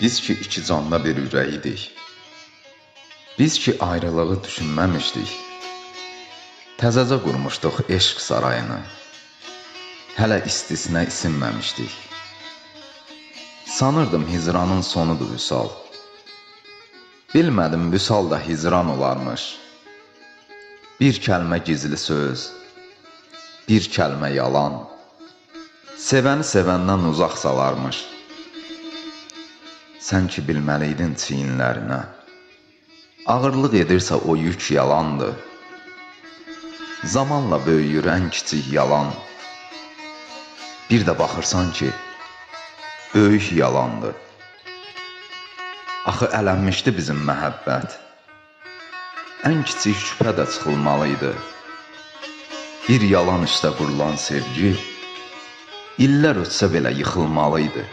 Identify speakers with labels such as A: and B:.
A: Biz ki iki canlı bir ürəyidik. Biz ki ayrılığı düşünməmişdik. Təzəcə qurmuşduq eşq sarayını. Hələ istisinə isinməmişdik. Sanırdım hicranın sonudur vüsal. Bilmədim vüsal da hicran olarmış. Bir kəlmə gizli söz, bir kəlmə yalan, sevəni sevəndən uzaq salarmış. Sən ki bilməliydin çiyinlərinə, ağırlıq edirsə o yük yalandır. Zamanla böyüyür ən kiçik yalan. Bir də baxırsan ki, böyük yalandır. Axı ələnmişdi bizim məhəbbət. Ən kiçik şübhə də çıxılmalıydı. Bir yalan üstə qurulan sevgi, illər ötsə belə yıxılmalıydı.